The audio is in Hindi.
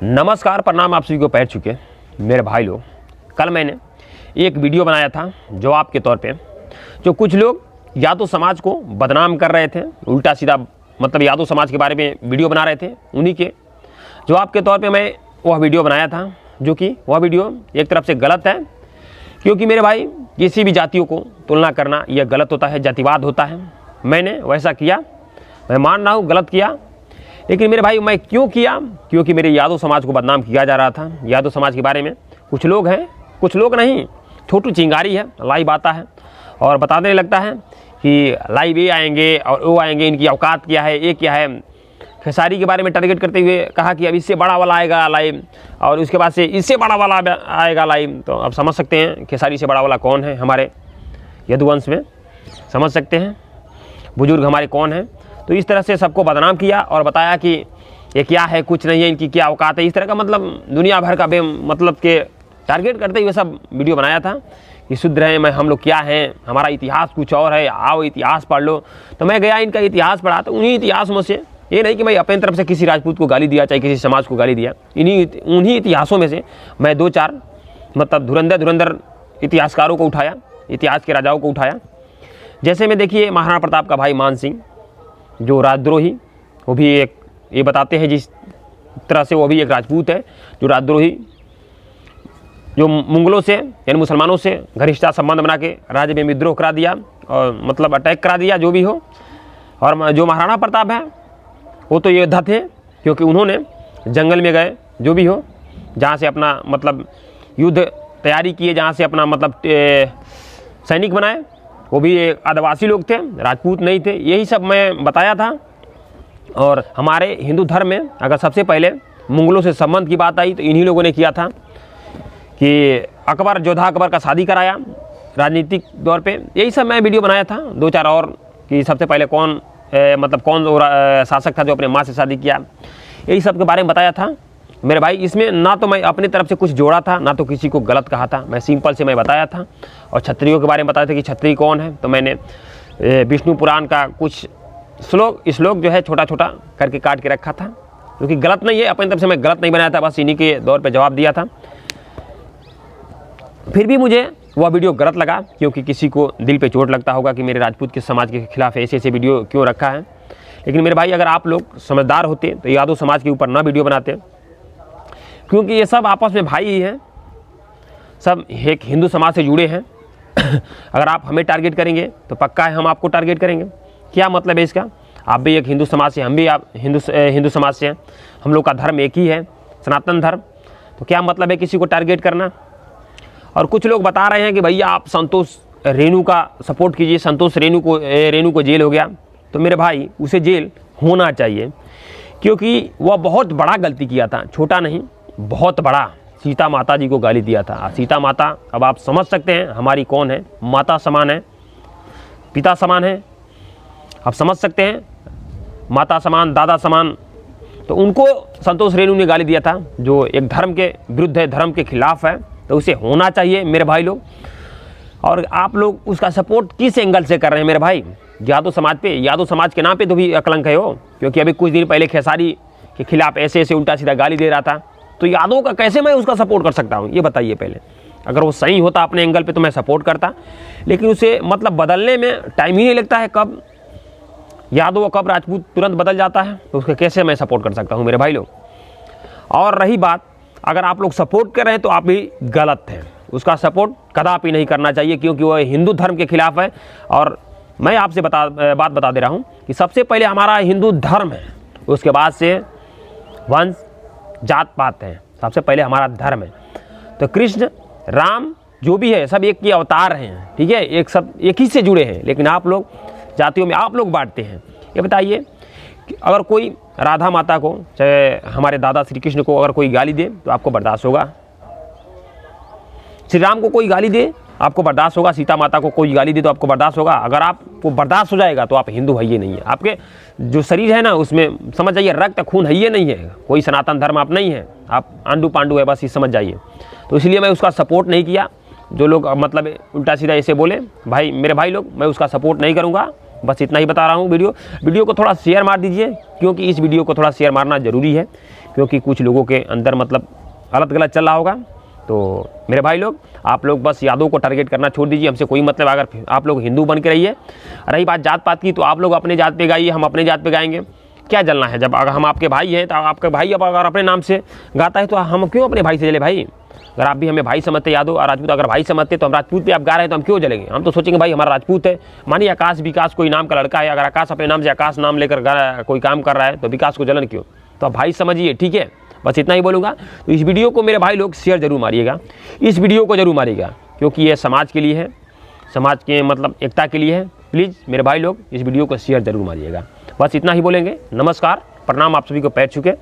नमस्कार, प्रणाम आप सभी को पैर चुके मेरे भाई लोग। कल मैंने एक वीडियो बनाया था जवाब के तौर पे। जो कुछ लोग यादव समाज को बदनाम कर रहे थे, उल्टा सीधा मतलब यादव समाज के बारे में वीडियो बना रहे थे, उन्हीं के जवाब के तौर पे मैं वह वीडियो बनाया था। जो कि वह वीडियो एक तरफ से गलत है, क्योंकि मेरे भाई किसी भी जातियों को तुलना करना यह गलत होता है, जातिवाद होता है। मैंने वैसा किया, मैं मान रहा हूँ गलत किया, लेकिन मेरे भाई मैं क्यों किया? क्योंकि मेरे यादव समाज को बदनाम किया जा रहा था। यादव समाज के बारे में कुछ लोग हैं, कुछ लोग नहीं, छोटू चिंगारी है, लाइव आता है और बताने लगता है कि लाइव ये आएंगे और वो आएंगे, इनकी औकात क्या है, ये क्या है। खेसारी के बारे में टारगेट करते हुए कहा कि अब इससे बड़ा वाला आएगा लाइव और उसके बाद से इससे बड़ा वाला आएगा लाइव। तो अब समझ सकते हैं खेसारी से बड़ा वाला कौन है हमारे यदुवंश में, समझ सकते हैं बुजुर्ग हमारे कौन हैं। तो इस तरह से सबको बदनाम किया और बताया कि ये क्या है, कुछ नहीं है, इनकी क्या औकात है। इस तरह का मतलब दुनिया भर का मतलब के टारगेट करते हुए सब वीडियो बनाया था कि शुद्ध रहे, हम लोग क्या हैं, हमारा इतिहास कुछ और है, आओ इतिहास पढ़ लो। तो मैं गया, इनका इतिहास पढ़ा। तो उन्हीं इतिहास में से, ये नहीं कि मैं अपनी तरफ से किसी राजपूत को गाली दिया, चाहे किसी समाज को गाली दिया, उन्हीं इतिहासों में से मैं दो चार मतलब धुरंधर इतिहासकारों को उठाया, इतिहास के राजाओं को उठाया। जैसे में देखिए महाराणा प्रताप का भाई मान सिंह, जो राजद्रोही, वो भी एक ये बताते हैं जिस तरह से वो भी एक राजपूत है, जो राजद्रोही, जो मुगलों से यानी मुसलमानों से घनिष्ठता संबंध बना के राज्य में विद्रोह करा दिया और मतलब अटैक करा दिया, जो भी हो। और जो महाराणा प्रताप है वो तो योद्धा थे, क्योंकि उन्होंने जंगल में गए, जो भी हो, जहाँ से अपना मतलब युद्ध तैयारी किए, जहाँ से अपना मतलब सैनिक बनाए। वो भी एक आदिवासी लोग थे, राजपूत नहीं थे। यही सब मैं बताया था। और हमारे हिंदू धर्म में अगर सबसे पहले मुगलों से संबंध की बात आई तो इन्हीं लोगों ने किया था कि अकबर, जोधा अकबर का शादी कराया राजनीतिक तौर पे। यही सब मैं वीडियो बनाया था, दो चार और, कि सबसे पहले कौन कौन शासक था जो अपने माँ से शादी किया। यही सब के बारे में बताया था मेरे भाई। इसमें ना तो मैं अपनी तरफ से कुछ जोड़ा था, ना तो किसी को गलत कहा था, मैं सिंपल से मैं बताया था। और क्षत्रियों के बारे में बताया था कि क्षत्रिय कौन है। तो मैंने विष्णु पुराण का कुछ श्लोक जो है छोटा छोटा करके काट के रखा था, क्योंकि गलत नहीं है, अपनी तरफ से मैं गलत नहीं बनाया था, बस इन्हीं के दौर पे जवाब दिया था। फिर भी मुझे वह वीडियो गलत लगा, क्योंकि किसी को दिल पे चोट लगता होगा कि मेरे राजपूत के समाज के खिलाफ ऐसे ऐसे वीडियो क्यों रखा है। लेकिन मेरे भाई अगर आप लोग समझदार होते तो यादव समाज के ऊपर ना वीडियो बनाते, क्योंकि ये सब आपस में भाई ही हैं, सब एक हिंदू समाज से जुड़े हैं। अगर आप हमें टारगेट करेंगे तो पक्का है हम आपको टारगेट करेंगे। क्या मतलब है इसका? आप भी एक हिंदू समाज से, हम भी आप हिंदू समाज से हैं, हम लोग का धर्म एक ही है, सनातन धर्म। तो क्या मतलब है किसी को टारगेट करना? और कुछ लोग बता रहे हैं कि भैया आप संतोष रेणु का सपोर्ट कीजिए, संतोष रेणु को जेल हो गया। तो मेरे भाई उसे जेल होना चाहिए, क्योंकि वह बहुत बड़ा गलती किया था, छोटा नहीं, बहुत बड़ा। सीता माता जी को गाली दिया था। सीता माता, अब आप समझ सकते हैं हमारी कौन है, माता समान है, पिता समान है, आप समझ सकते हैं, माता समान, दादा समान। तो उनको संतोष रेणु ने गाली दिया था, जो एक धर्म के विरुद्ध है, धर्म के खिलाफ है। तो उसे होना चाहिए मेरे भाई लोग। और आप लोग उसका सपोर्ट किस एंगल से कर रहे हैं मेरे भाई? यादव समाज पे, यादव समाज के नाम पे तो भी कलंक है हो, क्योंकि अभी कुछ दिन पहले खेसारी के खिलाफ ऐसे ऐसे उल्टा सीधा गाली दे रहा था। तो यादव का कैसे मैं उसका सपोर्ट कर सकता हूँ, ये बताइए पहले। अगर वो सही होता अपने एंगल पे तो मैं सपोर्ट करता, लेकिन उसे मतलब बदलने में टाइम ही नहीं लगता है। कब यादव कब राजपूत तुरंत बदल जाता है, तो उसका कैसे मैं सपोर्ट कर सकता हूँ मेरे भाई लोग? और रही बात, अगर आप लोग सपोर्ट कर रहे हैं तो आप भी गलत हैं, उसका सपोर्ट कदापि नहीं करना चाहिए, क्योंकि वह हिंदू धर्म के खिलाफ है। और मैं आपसे बात बता दे रहा हूँ कि सबसे पहले हमारा हिंदू धर्म है, उसके बाद से वंश जात पात है, सबसे पहले हमारा धर्म है। तो कृष्ण, राम जो भी है सब एक ही अवतार हैं, ठीक है, एक सब एक ही से जुड़े हैं। लेकिन आप लोग जातियों में आप लोग बांटते हैं। ये बताइए, अगर कोई राधा माता को, चाहे हमारे दादा श्री कृष्ण को अगर कोई गाली दे तो आपको बर्दाश्त होगा? श्री राम को कोई गाली दे आपको बर्दाश्त होगा? सीता माता को कोई गाली दे तो आपको बर्दाश्त होगा? अगर आपको बर्दाश्त हो जाएगा तो आप हिंदू है ही नहीं है। आपके जो शरीर है ना, उसमें समझ जाइए रक्त खून है ही नहीं है, कोई सनातन धर्म आप नहीं है, आप आंडू पांडू है, बस ये समझ जाइए। तो इसलिए मैं उसका सपोर्ट नहीं किया। जो लोग मतलब उल्टा सीधा ऐसे बोले, भाई मेरे भाई लोग, मैं उसका सपोर्ट नहीं करूँगा। बस इतना ही बता रहा हूँ। वीडियो को थोड़ा शेयर मार दीजिए, क्योंकि इस वीडियो को थोड़ा शेयर मारना ज़रूरी है, क्योंकि कुछ लोगों के अंदर मतलब गलत गलत चल रहा होगा। तो मेरे भाई लोग, आप लोग बस यादव को टारगेट करना छोड़ दीजिए, हमसे कोई मतलब। अगर आप लोग हिंदू बन के रहिए। रही बात जात पात की, तो आप लोग अपने जात पे गाइए, हम अपने जात पे गाएंगे, क्या जलना है। जब अगर हम आपके भाई हैं तो आपके भाई अब अगर अपने नाम से गाता है तो हम क्यों अपने भाई से जले भाई। अगर आप भी हमें भाई समझते, यादव और राजपूत अगर भाई समझते, तो हम राजपूत पे आप गा रहे हैं तो हम क्यों जलेंगे। हम तो सोचेंगे भाई हमारा राजपूत है। मानिए आकाश विकास कोई नाम का लड़का है, अगर आकाश अपने नाम से आकाश नाम लेकर कोई काम कर रहा है तो विकास को जलन क्यों। तो आप भाई समझिए, ठीक है। बस इतना ही बोलूँगा। तो इस वीडियो को मेरे भाई लोग शेयर जरूर मारिएगा, इस वीडियो को जरूर मारिएगा, क्योंकि ये समाज के लिए है, समाज के मतलब एकता के लिए है। प्लीज़ मेरे भाई लोग इस वीडियो को शेयर जरूर मारिएगा। बस इतना ही बोलेंगे। नमस्कार, प्रणाम, आप सभी को पैर छूके।